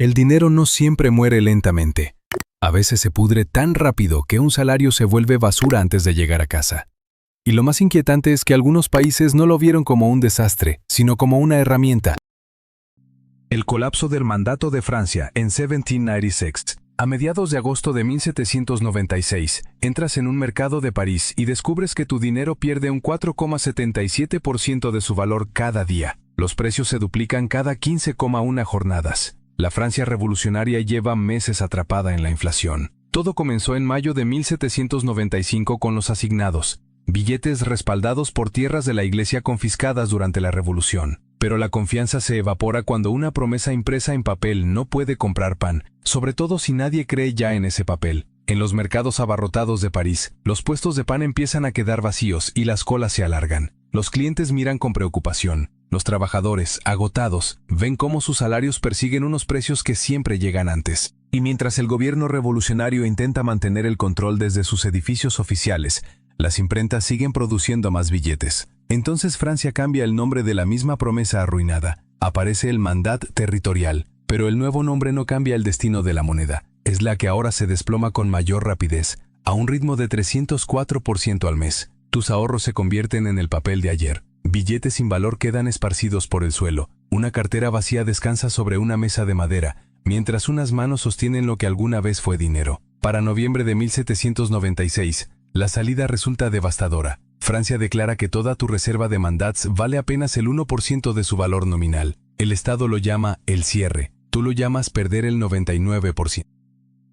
El dinero no siempre muere lentamente. A veces se pudre tan rápido que un salario se vuelve basura antes de llegar a casa. Y lo más inquietante es que algunos países no lo vieron como un desastre, sino como una herramienta. El colapso del mandato de Francia en 1796. A mediados de agosto de 1796, entras en un mercado de París y descubres que tu dinero pierde un 4,77% de su valor cada día. Los precios se duplican cada 15,1 jornadas. La Francia revolucionaria lleva meses atrapada en la inflación. Todo comenzó en mayo de 1795 con los asignados, billetes respaldados por tierras de la iglesia confiscadas durante la revolución. Pero la confianza se evapora cuando una promesa impresa en papel no puede comprar pan, sobre todo si nadie cree ya en ese papel. En los mercados abarrotados de París, los puestos de pan empiezan a quedar vacíos y las colas se alargan. Los clientes miran con preocupación. Los trabajadores, agotados, ven cómo sus salarios persiguen unos precios que siempre llegan antes. Y mientras el gobierno revolucionario intenta mantener el control desde sus edificios oficiales, las imprentas siguen produciendo más billetes. Entonces Francia cambia el nombre de la misma promesa arruinada. Aparece el mandat territorial, pero el nuevo nombre no cambia el destino de la moneda. Es la que ahora se desploma con mayor rapidez, a un ritmo de 304% al mes. Tus ahorros se convierten en el papel de ayer. Billetes sin valor quedan esparcidos por el suelo. Una cartera vacía descansa sobre una mesa de madera, mientras unas manos sostienen lo que alguna vez fue dinero. Para noviembre de 1796, la salida resulta devastadora. Francia declara que toda tu reserva de mandats vale apenas el 1% de su valor nominal. El Estado lo llama el cierre. Tú lo llamas perder el 99%.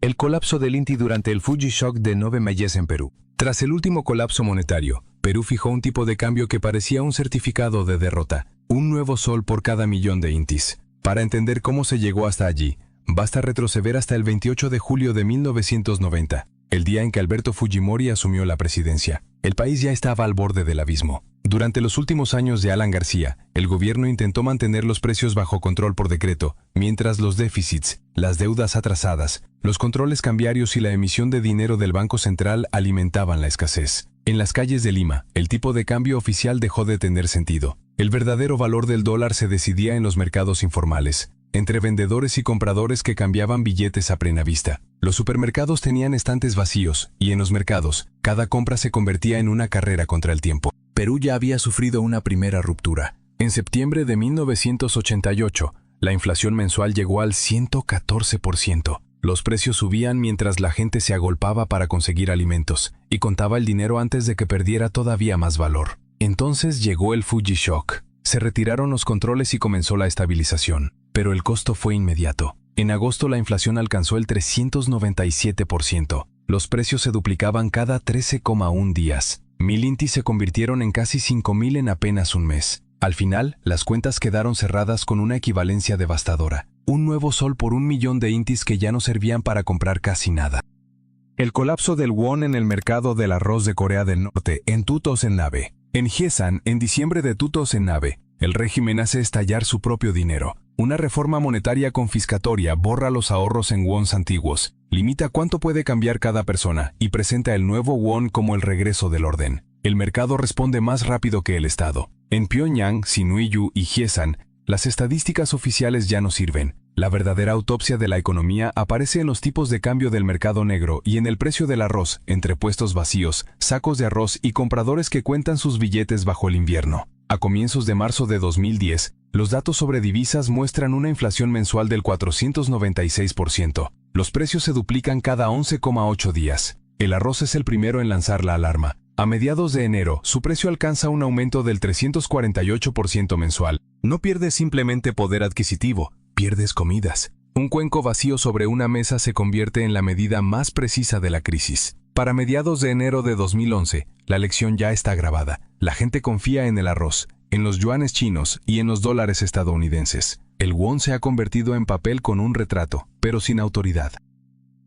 El colapso del INTI durante el Fuji Shock de 9 Mayes en Perú. Tras el último colapso monetario, Perú fijó un tipo de cambio que parecía un certificado de derrota, un nuevo sol por cada millón de INTIs. Para entender cómo se llegó hasta allí, basta retroceder hasta el 28 de julio de 1990, el día en que Alberto Fujimori asumió la presidencia. El país ya estaba al borde del abismo. Durante los últimos años de Alan García, el gobierno intentó mantener los precios bajo control por decreto, mientras los déficits, las deudas atrasadas, los controles cambiarios y la emisión de dinero del Banco Central alimentaban la escasez. En las calles de Lima, el tipo de cambio oficial dejó de tener sentido. El verdadero valor del dólar se decidía en los mercados informales, entre vendedores y compradores que cambiaban billetes a plena vista. Los supermercados tenían estantes vacíos, y en los mercados, cada compra se convertía en una carrera contra el tiempo. Perú ya había sufrido una primera ruptura. En septiembre de 1988, la inflación mensual llegó al 114%. Los precios subían mientras la gente se agolpaba para conseguir alimentos, y contaba el dinero antes de que perdiera todavía más valor. Entonces llegó el Fuji Shock. Se retiraron los controles y comenzó la estabilización. Pero el costo fue inmediato. En agosto la inflación alcanzó el 397%. Los precios se duplicaban cada 13,1 días. 1000 INTIs se convirtieron en casi 5000 en apenas un mes. Al final, las cuentas quedaron cerradas con una equivalencia devastadora. Un nuevo sol por 1 millón de INTIs que ya no servían para comprar casi nada. El colapso del won en el mercado del arroz de Corea del Norte, en Tutos-en-Nave. En Hyesan, en diciembre de Tutos-en-Nave, el régimen hace estallar su propio dinero. Una reforma monetaria confiscatoria borra los ahorros en wons antiguos, limita cuánto puede cambiar cada persona y presenta el nuevo won como el regreso del orden. El mercado responde más rápido que el Estado. En Pyongyang, Sinuiju y Hyesan, las estadísticas oficiales ya no sirven. La verdadera autopsia de la economía aparece en los tipos de cambio del mercado negro y en el precio del arroz, entre puestos vacíos, sacos de arroz y compradores que cuentan sus billetes bajo el invierno. A comienzos de marzo de 2010, los datos sobre divisas muestran una inflación mensual del 496%. Los precios se duplican cada 11,8 días. El arroz es el primero en lanzar la alarma. A mediados de enero, su precio alcanza un aumento del 348% mensual. No pierdes simplemente poder adquisitivo, pierdes comidas. Un cuenco vacío sobre una mesa se convierte en la medida más precisa de la crisis. Para mediados de enero de 2011, la lección ya está grabada. La gente confía en el arroz, en los yuanes chinos y en los dólares estadounidenses. El won se ha convertido en papel con un retrato, pero sin autoridad.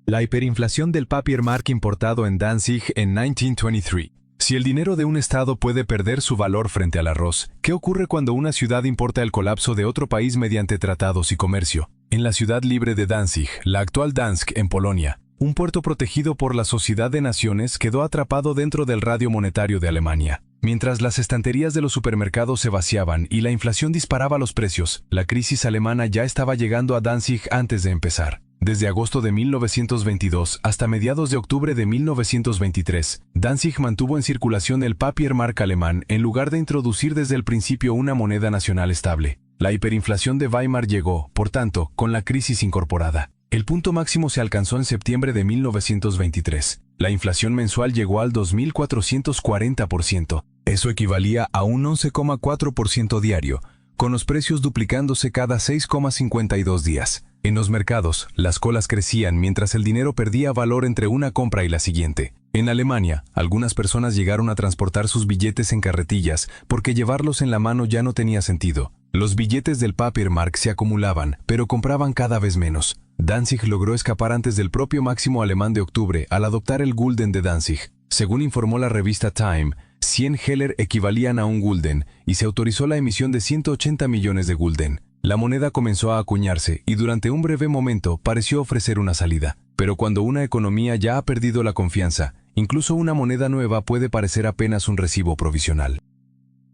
La hiperinflación del Papiermark importado en Danzig en 1923. Si el dinero de un estado puede perder su valor frente al arroz, ¿qué ocurre cuando una ciudad importa el colapso de otro país mediante tratados y comercio? En la ciudad libre de Danzig, la actual Dansk en Polonia, un puerto protegido por la Sociedad de Naciones quedó atrapado dentro del radio monetario de Alemania. Mientras las estanterías de los supermercados se vaciaban y la inflación disparaba los precios, la crisis alemana ya estaba llegando a Danzig antes de empezar. Desde agosto de 1922 hasta mediados de octubre de 1923, Danzig mantuvo en circulación el Papiermark alemán en lugar de introducir desde el principio una moneda nacional estable. La hiperinflación de Weimar llegó, por tanto, con la crisis incorporada. El punto máximo se alcanzó en septiembre de 1923. La inflación mensual llegó al 2.440%. Eso equivalía a un 11,4% diario, con los precios duplicándose cada 6,52 días. En los mercados, las colas crecían mientras el dinero perdía valor entre una compra y la siguiente. En Alemania, algunas personas llegaron a transportar sus billetes en carretillas porque llevarlos en la mano ya no tenía sentido. Los billetes del Papiermark se acumulaban, pero compraban cada vez menos. Danzig logró escapar antes del propio máximo alemán de octubre al adoptar el Gulden de Danzig. Según informó la revista Time, 100 Heller equivalían a un Gulden y se autorizó la emisión de 180 millones de Gulden. La moneda comenzó a acuñarse y durante un breve momento pareció ofrecer una salida. Pero cuando una economía ya ha perdido la confianza, incluso una moneda nueva puede parecer apenas un recibo provisional.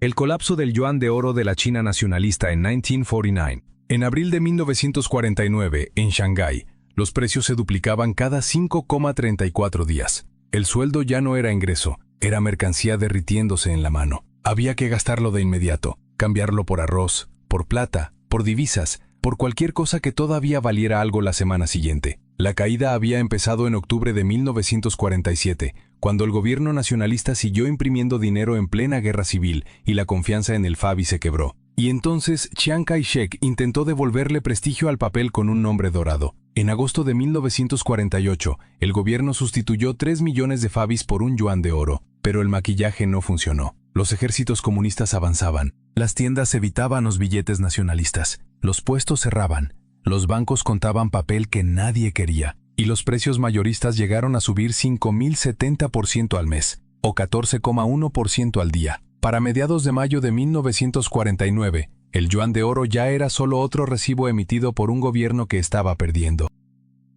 El colapso del yuan de oro de la China nacionalista en 1949. En abril de 1949, en Shanghái, los precios se duplicaban cada 5,34 días. El sueldo ya no era ingreso, era mercancía derritiéndose en la mano. Había que gastarlo de inmediato, cambiarlo por arroz, por plata, por divisas, por cualquier cosa que todavía valiera algo la semana siguiente. La caída había empezado en octubre de 1947, cuando el gobierno nacionalista siguió imprimiendo dinero en plena guerra civil y la confianza en el Fabi se quebró. Y entonces Chiang Kai-shek intentó devolverle prestigio al papel con un nombre dorado. En agosto de 1948, el gobierno sustituyó 3 millones de Fabis por un yuan de oro, pero el maquillaje no funcionó. Los ejércitos comunistas avanzaban, las tiendas evitaban los billetes nacionalistas, los puestos cerraban, los bancos contaban papel que nadie quería, y los precios mayoristas llegaron a subir 5.070% al mes, o 14,1% al día. Para mediados de mayo de 1949, el yuan de oro ya era solo otro recibo emitido por un gobierno que estaba perdiendo.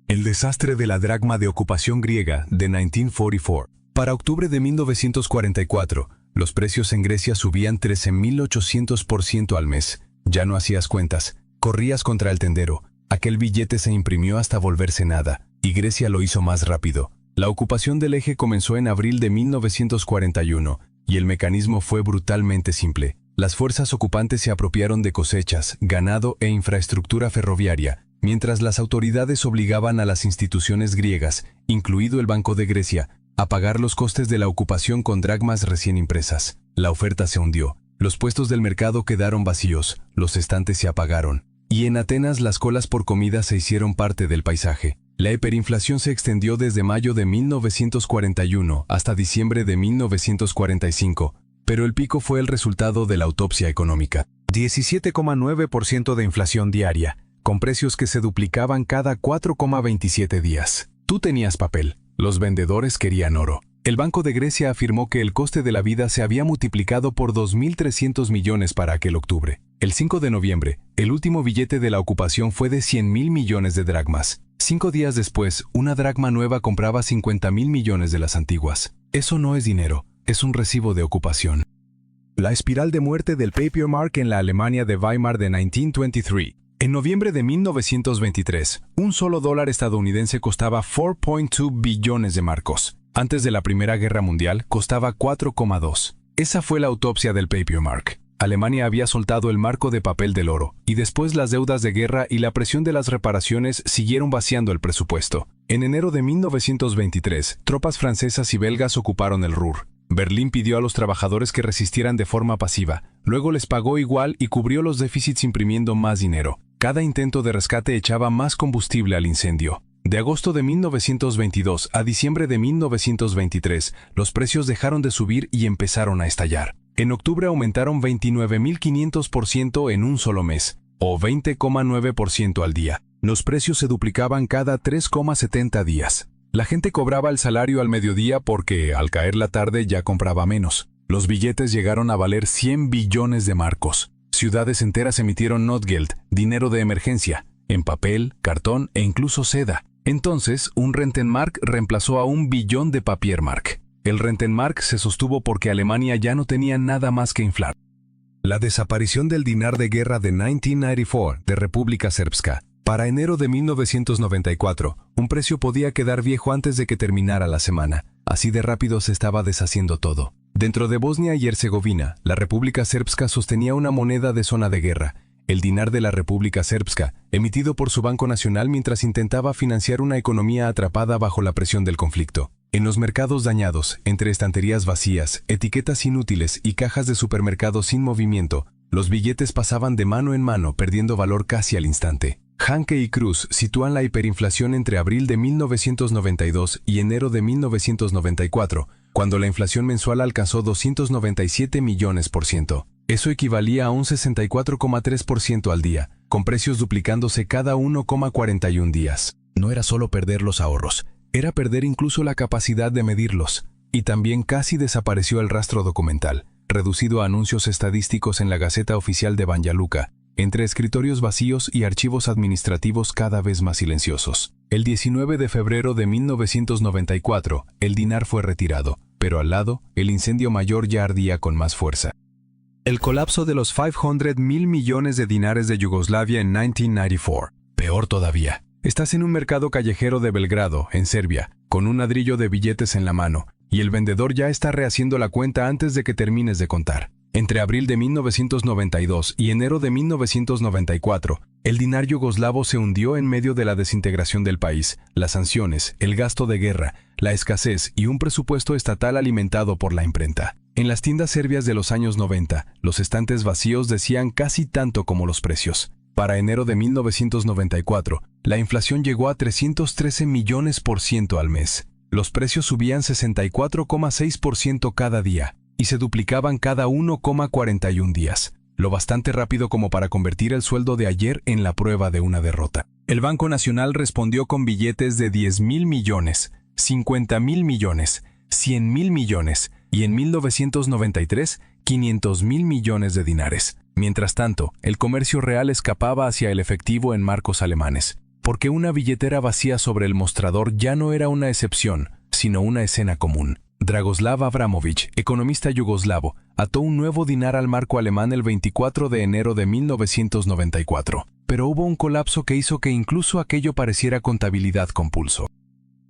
El desastre de la dracma de ocupación griega de 1944. Para octubre de 1944, los precios en Grecia subían 13.800% al mes. Ya no hacías cuentas, corrías contra el tendero. Aquel billete se imprimió hasta volverse nada, y Grecia lo hizo más rápido. La ocupación del eje comenzó en abril de 1941, y el mecanismo fue brutalmente simple. Las fuerzas ocupantes se apropiaron de cosechas, ganado e infraestructura ferroviaria, mientras las autoridades obligaban a las instituciones griegas, incluido el Banco de Grecia, a pagar los costes de la ocupación con dracmas recién impresas. La oferta se hundió, los puestos del mercado quedaron vacíos, los estantes se apagaron, y en Atenas las colas por comida se hicieron parte del paisaje. La hiperinflación se extendió desde mayo de 1941 hasta diciembre de 1945, pero el pico fue el resultado de la autopsia económica. 17,9% de inflación diaria, con precios que se duplicaban cada 4,27 días. Tú tenías papel, los vendedores querían oro. El Banco de Grecia afirmó que el coste de la vida se había multiplicado por 2.300 millones para aquel octubre. El 5 de noviembre, el último billete de la ocupación fue de 100.000 millones de dracmas. 5 días después, una dracma nueva compraba 50.000 millones de las antiguas. Eso no es dinero, es un recibo de ocupación. La espiral de muerte del Papiermark en la Alemania de Weimar de 1923. En noviembre de 1923, un solo dólar estadounidense costaba 4.2 billones de marcos. Antes de la Primera Guerra Mundial, costaba 4,2. Esa fue la autopsia del Papiermark. Alemania había soltado el marco de papel del oro, y después las deudas de guerra y la presión de las reparaciones siguieron vaciando el presupuesto. En enero de 1923, tropas francesas y belgas ocuparon el Ruhr. Berlín pidió a los trabajadores que resistieran de forma pasiva, luego les pagó igual y cubrió los déficits imprimiendo más dinero. Cada intento de rescate echaba más combustible al incendio. De agosto de 1922 a diciembre de 1923, los precios dejaron de subir y empezaron a estallar. En octubre aumentaron 29.500% en un solo mes, o 20,9% al día. Los precios se duplicaban cada 3,70 días. La gente cobraba el salario al mediodía porque, al caer la tarde, ya compraba menos. Los billetes llegaron a valer 100 billones de marcos. Ciudades enteras emitieron Notgeld, dinero de emergencia, en papel, cartón e incluso seda. Entonces, un Rentenmark reemplazó a un billón de Papiermark. El Rentenmark se sostuvo porque Alemania ya no tenía nada más que inflar. La desaparición del dinar de guerra de 1994 de República Srpska. Para enero de 1994, un precio podía quedar viejo antes de que terminara la semana. Así de rápido se estaba deshaciendo todo. Dentro de Bosnia y Herzegovina, la República Srpska sostenía una moneda de zona de guerra, el dinar de la República Srpska, emitido por su Banco Nacional mientras intentaba financiar una economía atrapada bajo la presión del conflicto. En los mercados dañados, entre estanterías vacías, etiquetas inútiles y cajas de supermercados sin movimiento, los billetes pasaban de mano en mano, perdiendo valor casi al instante. Hanke y Cruz sitúan la hiperinflación entre abril de 1992 y enero de 1994, cuando la inflación mensual alcanzó 297 millones%. Eso equivalía a un 64,3% al día, con precios duplicándose cada 1,41 días. No era solo perder los ahorros, era perder incluso la capacidad de medirlos. Y también casi desapareció el rastro documental, reducido a anuncios estadísticos en la Gaceta Oficial de Banja Luka, entre escritorios vacíos y archivos administrativos cada vez más silenciosos. El 19 de febrero de 1994, el dinar fue retirado, pero al lado, el incendio mayor ya ardía con más fuerza. El colapso de los 500,000 millones de dinares de Yugoslavia en 1994. Peor todavía. Estás en un mercado callejero de Belgrado, en Serbia, con un ladrillo de billetes en la mano, y el vendedor ya está rehaciendo la cuenta antes de que termines de contar. Entre abril de 1992 y enero de 1994, el dinar yugoslavo se hundió en medio de la desintegración del país, las sanciones, el gasto de guerra, la escasez y un presupuesto estatal alimentado por la imprenta. En las tiendas serbias de los años 90, los estantes vacíos decían casi tanto como los precios. Para enero de 1994, la inflación llegó a 313 millones% al mes. Los precios subían 64,6% cada día y se duplicaban cada 1,41 días, lo bastante rápido como para convertir el sueldo de ayer en la prueba de una derrota. El Banco Nacional respondió con billetes de 10,000 millones, 50,000 millones, 100,000 millones y en 1993, 500,000 millones de dinares. Mientras tanto, el comercio real escapaba hacia el efectivo en marcos alemanes, porque una billetera vacía sobre el mostrador ya no era una excepción, sino una escena común. Dragoslav Abramovich, economista yugoslavo, ató un nuevo dinar al marco alemán el 24 de enero de 1994, pero hubo un colapso que hizo que incluso aquello pareciera contabilidad con pulso.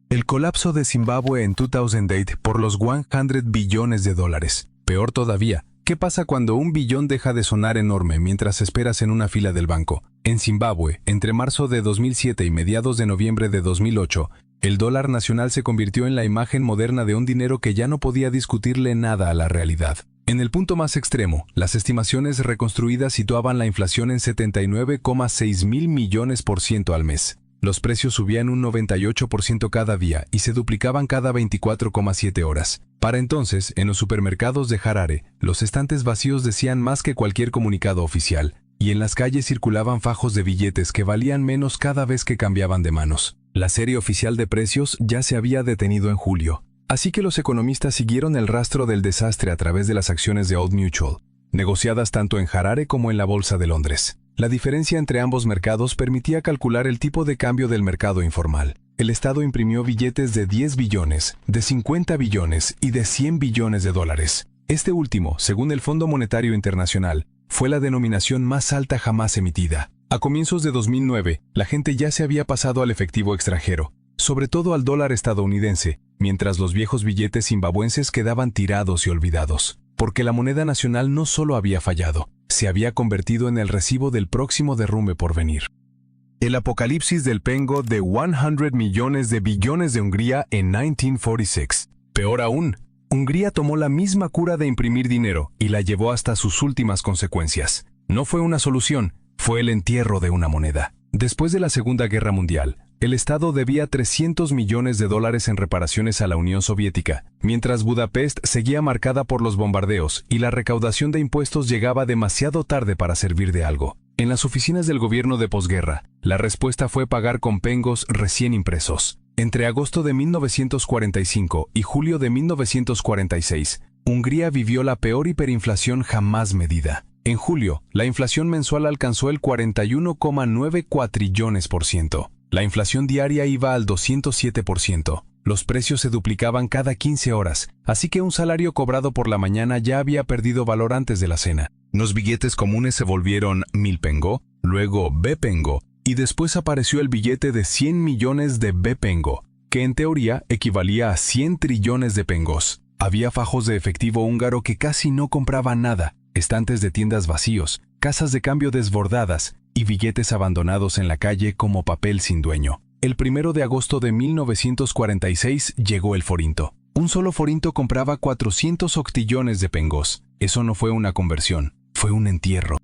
El colapso de Zimbabue en 2008 por los 100 billones de dólares. Peor todavía, ¿qué pasa cuando un billón deja de sonar enorme mientras esperas en una fila del banco? En Zimbabue, entre marzo de 2007 y mediados de noviembre de 2008, el dólar nacional se convirtió en la imagen moderna de un dinero que ya no podía discutirle nada a la realidad. En el punto más extremo, las estimaciones reconstruidas situaban la inflación en 79,6 mil millones% al mes. Los precios subían un 98% cada día y se duplicaban cada 24,7 horas. Para entonces, en los supermercados de Harare, los estantes vacíos decían más que cualquier comunicado oficial, y en las calles circulaban fajos de billetes que valían menos cada vez que cambiaban de manos. La serie oficial de precios ya se había detenido en julio, así que los economistas siguieron el rastro del desastre a través de las acciones de Old Mutual, negociadas tanto en Harare como en la Bolsa de Londres. La diferencia entre ambos mercados permitía calcular el tipo de cambio del mercado informal. El Estado imprimió billetes de 10 billones, de 50 billones y de 100 billones de dólares. Este último, según el Fondo Monetario Internacional, fue la denominación más alta jamás emitida. A comienzos de 2009, la gente ya se había pasado al efectivo extranjero, sobre todo al dólar estadounidense, mientras los viejos billetes zimbabuenses quedaban tirados y olvidados. Porque la moneda nacional no solo había fallado, se había convertido en el recibo del próximo derrumbe por venir. El apocalipsis del pengo de 100 millones de billones de Hungría en 1946. Peor aún, Hungría tomó la misma cura de imprimir dinero y la llevó hasta sus últimas consecuencias. No fue una solución, fue el entierro de una moneda. Después de la Segunda Guerra Mundial, el Estado debía 300 millones de dólares en reparaciones a la Unión Soviética, mientras Budapest seguía marcada por los bombardeos y la recaudación de impuestos llegaba demasiado tarde para servir de algo. En las oficinas del gobierno de posguerra, la respuesta fue pagar con pengos recién impresos. Entre agosto de 1945 y julio de 1946, Hungría vivió la peor hiperinflación jamás medida. En julio, la inflación mensual alcanzó el 41,9 cuatrillones%. La inflación diaria iba al 207%. Los precios se duplicaban cada 15 horas, así que un salario cobrado por la mañana ya había perdido valor antes de la cena. Los billetes comunes se volvieron 1000 pengo, luego B-pengo, y después apareció el billete de 100 millones de B-pengo, que en teoría equivalía a 100 trillones de pengos. Había fajos de efectivo húngaro que casi no compraban nada, estantes de tiendas vacíos, casas de cambio desbordadas y billetes abandonados en la calle como papel sin dueño. El 1 de agosto de 1946 llegó el forinto. Un solo forinto compraba 400 octillones de pengos. Eso no fue una conversión, fue un entierro.